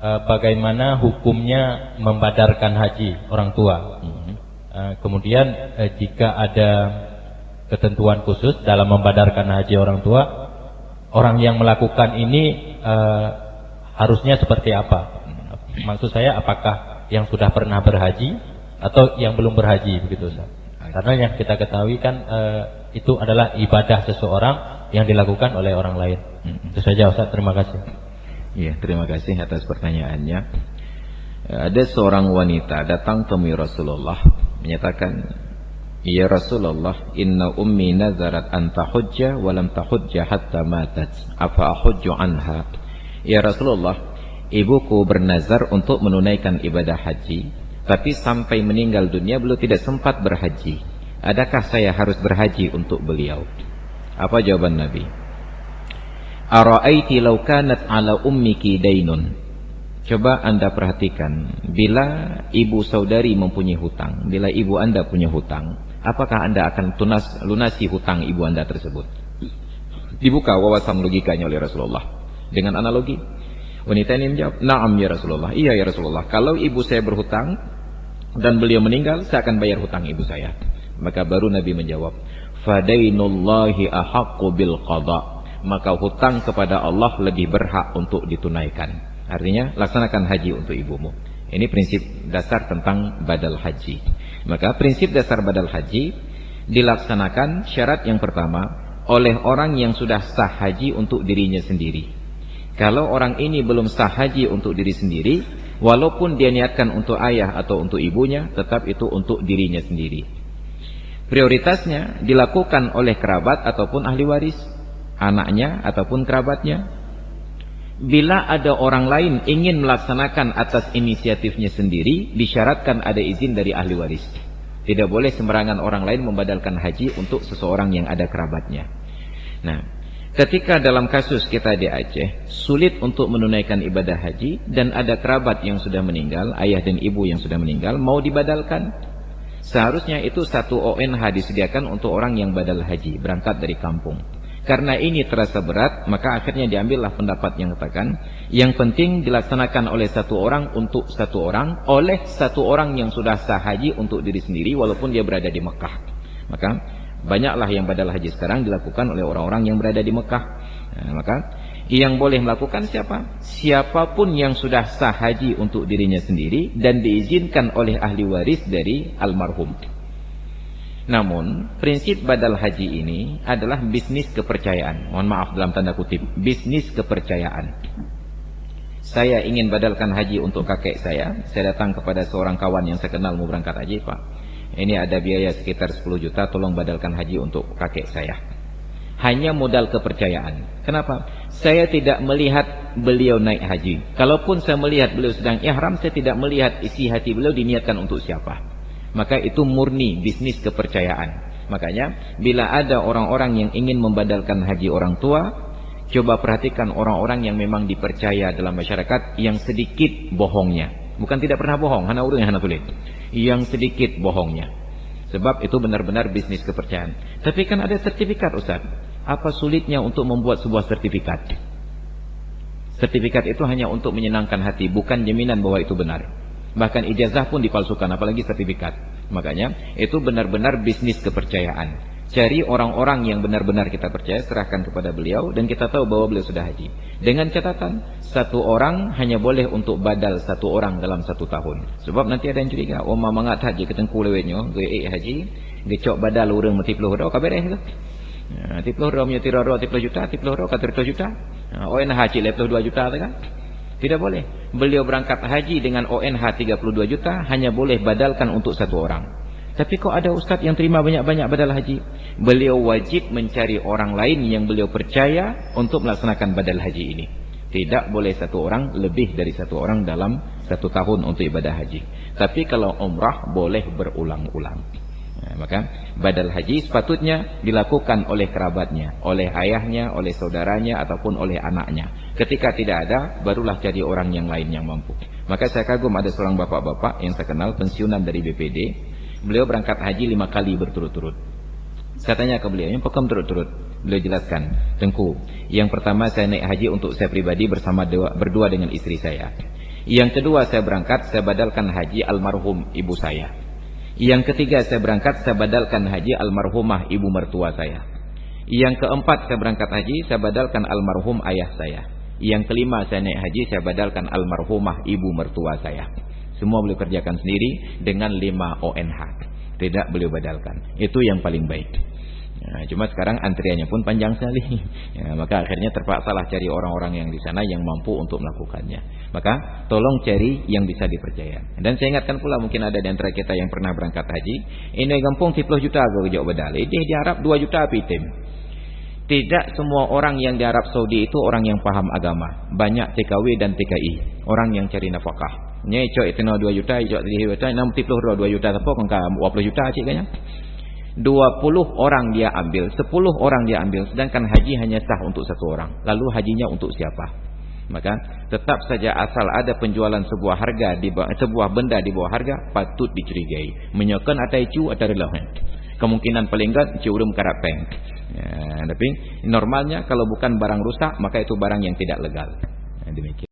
bagaimana hukumnya membadarkan haji orang tua. Kemudian jika ada ketentuan khusus dalam membadarkan haji orang tua, orang yang melakukan ini harusnya seperti apa? Maksud saya, apakah yang sudah pernah berhaji atau yang belum berhaji, begitu Ustaz? Karena yang kita ketahui kan itu adalah ibadah seseorang yang dilakukan oleh orang lain. Itu saja Ustaz, terima kasih. Ya, terima kasih atas pertanyaannya. Ada seorang wanita datang temui Rasulullah menyatakan, "Ya Rasulullah, inna ummi nazarat an tahujja wa lam tahujja hatta matat. Afa ahujju anha?" Ya Rasulullah, ibuku bernazar untuk menunaikan ibadah haji, tapi sampai meninggal dunia beliau tidak sempat berhaji. Adakah saya harus berhaji untuk beliau? Apa jawaban Nabi? Ara'aiti law kanat ala ummiki dainun. Coba Anda perhatikan, bila ibu saudari mempunyai hutang, bila ibu Anda punya hutang, apakah Anda akan lunasi hutang ibu Anda tersebut? Dibuka wawasan logikanya oleh Rasulullah dengan analogi. Wanita ini menjawab, "Na'am ya Rasulullah." Iya ya Rasulullah, kalau ibu saya berhutang dan beliau meninggal, saya akan bayar hutang ibu saya. Maka baru Nabi menjawab, "Fadainullahi ahaqqu bil qada." Maka hutang kepada Allah lebih berhak untuk ditunaikan. Artinya, laksanakan haji untuk ibumu. Ini prinsip dasar tentang badal haji. Maka prinsip dasar badal haji dilaksanakan, syarat yang pertama, oleh orang yang sudah sah haji untuk dirinya sendiri. Kalau orang ini belum sah haji untuk diri sendiri, walaupun dia niatkan untuk ayah atau untuk ibunya, tetap itu untuk dirinya sendiri. Prioritasnya dilakukan oleh kerabat ataupun ahli waris, anaknya ataupun kerabatnya. Bila ada orang lain ingin melaksanakan atas inisiatifnya sendiri, disyaratkan ada izin dari ahli waris. Tidak boleh sembarangan orang lain membadalkan haji untuk seseorang yang ada kerabatnya. Nah, ketika dalam kasus kita di Aceh, sulit untuk menunaikan ibadah haji, dan ada kerabat yang sudah meninggal, ayah dan ibu yang sudah meninggal, mau dibadalkan, seharusnya itu satu ONH disediakan untuk orang yang badal haji, berangkat dari kampung. Karena ini terasa berat, maka akhirnya diambillah pendapat yang katakan, yang penting dilaksanakan oleh satu orang untuk satu orang, oleh satu orang yang sudah sah haji untuk diri sendiri, walaupun dia berada di Mekah. Maka banyaklah yang badal haji sekarang dilakukan oleh orang-orang yang berada di Mekah. Nah, maka yang boleh melakukan siapa? Siapapun yang sudah sah haji untuk dirinya sendiri dan diizinkan oleh ahli waris dari almarhum. Namun, prinsip badal haji ini adalah bisnis kepercayaan. Mohon maaf dalam tanda kutip, bisnis kepercayaan. Saya ingin badalkan haji untuk kakek saya datang kepada seorang kawan yang saya kenal mau berangkat haji, "Pak, ini ada biaya sekitar 10 juta, tolong badalkan haji untuk kakek saya." Hanya modal kepercayaan. Kenapa? Saya tidak melihat beliau naik haji. Kalaupun saya melihat beliau sedang ihram, saya tidak melihat isi hati beliau diniatkan untuk siapa. Maka itu murni bisnis kepercayaan. Makanya bila ada orang-orang yang ingin membadalkan haji orang tua, coba perhatikan orang-orang yang memang dipercaya dalam masyarakat, yang sedikit bohongnya. Bukan tidak pernah bohong, hana urung hana tulis. Yang sedikit bohongnya. Sebab itu benar-benar bisnis kepercayaan. Tapi kan ada sertifikat, Ustaz. Apa sulitnya untuk membuat sebuah sertifikat? Sertifikat itu hanya untuk menyenangkan hati, bukan jaminan bahwa itu benar. Bahkan ijazah pun dipalsukan, apalagi sertifikat. Makanya itu benar-benar bisnis kepercayaan. Cari orang-orang yang benar-benar kita percaya, serahkan kepada beliau, dan kita tahu bahwa beliau sudah haji. Dengan catatan, satu orang hanya boleh untuk badal satu orang dalam 1 tahun. Sebab nanti ada yang curiga, "Oh mama ngat haji ketengku lewetnya, gue haji, gecok badal urang mati puluh ro, kabareh tu." Ti puluh ro punya 3 juta, 30 juta. Oh enak haji leploh 2 juta tu kan? Tidak boleh. Beliau berangkat haji dengan ONH 32 juta, hanya boleh badalkan untuk satu orang. Tapi kok ada ustaz yang terima banyak-banyak badal haji? Beliau wajib mencari orang lain yang beliau percaya untuk melaksanakan badal haji ini. Tidak boleh satu orang, lebih dari satu orang dalam 1 tahun untuk ibadah haji. Tapi kalau umrah boleh berulang-ulang. Nah, maka badal haji sepatutnya dilakukan oleh kerabatnya, oleh ayahnya, oleh saudaranya, ataupun oleh anaknya. Ketika tidak ada, barulah cari orang yang lain yang mampu. Maka saya kagum ada seorang bapak-bapak yang saya kenal, pensiunan dari BPD. Beliau berangkat haji 5 kali berturut-turut. Saya tanya ke beliau, yang pekam turut-turut? Beliau jelaskan, "Tengku, yang pertama saya naik haji untuk saya pribadi berdua dengan istri saya. Yang kedua saya berangkat, saya badalkan haji almarhum ibu saya. Yang ketiga saya berangkat, saya badalkan haji almarhumah ibu mertua saya. Yang keempat saya berangkat haji, saya badalkan almarhum ayah saya. Yang kelima saya naik haji, saya badalkan almarhumah ibu mertua saya. Semua beliau kerjakan sendiri dengan 5 ONH. Tidak beliau badalkan. Itu yang paling baik. Ya, cuma sekarang antriannya pun panjang sekali. Ya, maka akhirnya terpaksalah cari orang-orang yang di sana yang mampu untuk melakukannya. Maka tolong cari yang bisa dipercaya. Dan saya ingatkan pula, mungkin ada di antara kita yang pernah berangkat haji. Ini gampung 10 juta ke jauh badal. Ini di Arab 2 juta pitim. Tidak semua orang yang di Arab Saudi itu orang yang paham agama. Banyak TKW dan TKI, orang yang cari nafkah. Nya cok itu 2 juta, cok 3 juta, 60 2 juta apa kongka 20 juta cik kayaknya. 20 orang dia ambil, 10 orang dia ambil, sedangkan haji hanya sah untuk 1 orang. Lalu hajinya untuk siapa? Maka tetap saja asal ada penjualan sebuah harga di sebuah benda di bawah harga, patut dicurigai. Menyokan atai cu atau relah. Kemungkinan paling enggak ciurum karapeng. Ya, tapi normalnya kalau bukan barang rusak, maka itu barang yang tidak legal. Demikian.